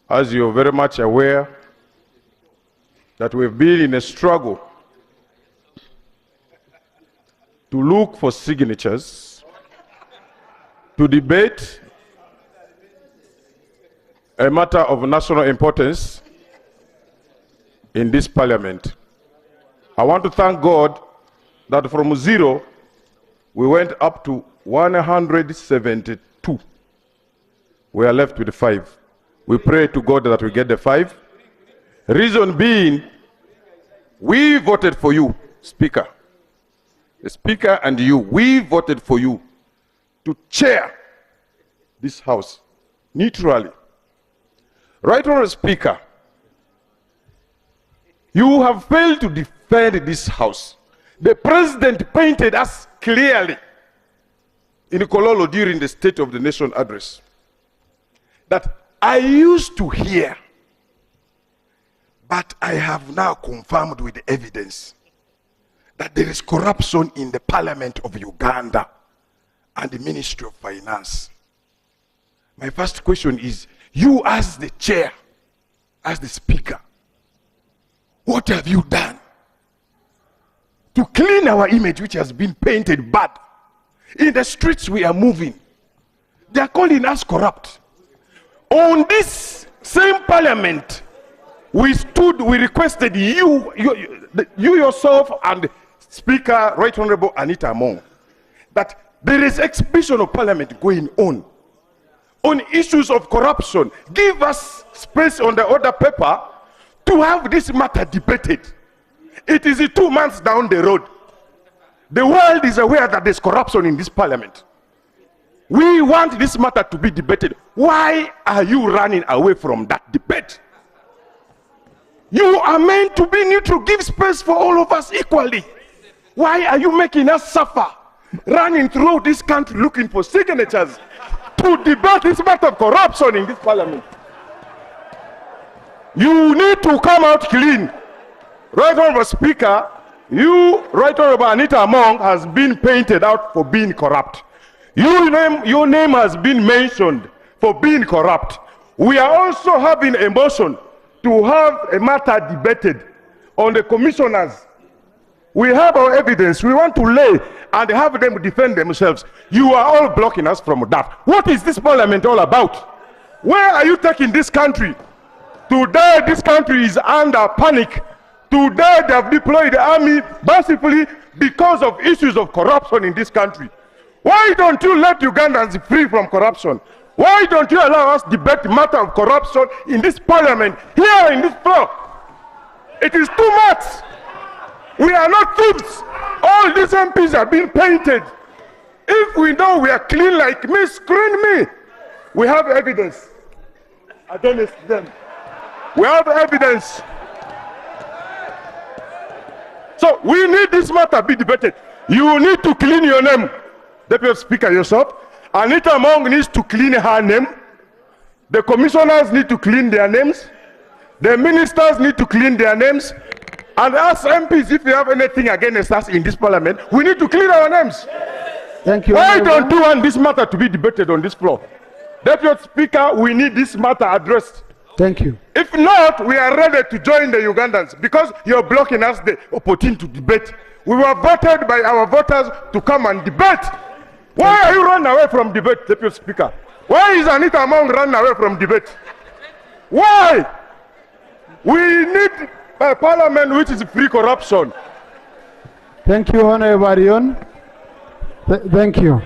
As you're very much aware, that we've been in a struggle to look for signatures to debate a matter of national importance in this parliament. I want to thank God that from 0, we went up to 172. We are left with 5. We pray to God that we get the 5. Reason being, we voted for you, Speaker. The Speaker and you, we voted for you to chair this House neutrally. Right, Honourable Speaker, you have failed to defend this House. The President painted us clearly in Kololo during the State of the Nation address that I used to hear, but I have now confirmed with evidence that there is corruption in the Parliament of Uganda and the Ministry of Finance. My first question is, you as the chair, as the Speaker, what have you done to clean our image, which has been painted bad? In the streets we are moving, they are calling us corrupt. On this same parliament, we requested you yourself and Speaker, Right Honorable Anita Among, that there is exhibition of parliament going on issues of corruption. Give us space on the order paper to have this matter debated. It is 2 months down the road. The world is aware that there's corruption in this parliament. We want this matter to be debated. Why are you running away from that debate? You are meant to be neutral. Give space for all of us equally. Why are you making us suffer? Running through this country looking for signatures to debate this matter of corruption in this parliament. You need to come out clean. Right Honorable Speaker, you, Right Honorable Anita Among, has been painted out for being corrupt. Your name has been mentioned for being corrupt. We are also having a motion to have a matter debated on the commissioners. We have our evidence. We want to lay and have them defend themselves. You are all blocking us from that. What is this parliament all about? Where are you taking this country? Today, this country is under panic. Today, they have deployed the army massively because of issues of corruption in this country. Why don't you let Ugandans free from corruption? Why don't you allow us debate the matter of corruption in this parliament, here in this floor? It is too much. We are not thieves. All these MPs have been painted. If we know we are clean like me, screen me. We have evidence against them. We have evidence. So we need this matter be debated. You need to clean your name. Deputy Speaker yourself. Anita Among needs to clean her name. The commissioners need to clean their names. The ministers need to clean their names. And as MPs, if you have anything against us in this parliament, we need to clean our names. Thank you. Why don't you want this matter to be debated on this floor? Deputy Speaker, we need this matter addressed. Thank you. If not, we are ready to join the Ugandans because you're blocking us the opportunity to debate. We were voted by our voters to come and debate. Why are you running away from debate, Deputy Speaker? Why is Anita Among running away from debate? Why? We need a parliament which is free corruption. Thank you, Honorable Arion. Thank you.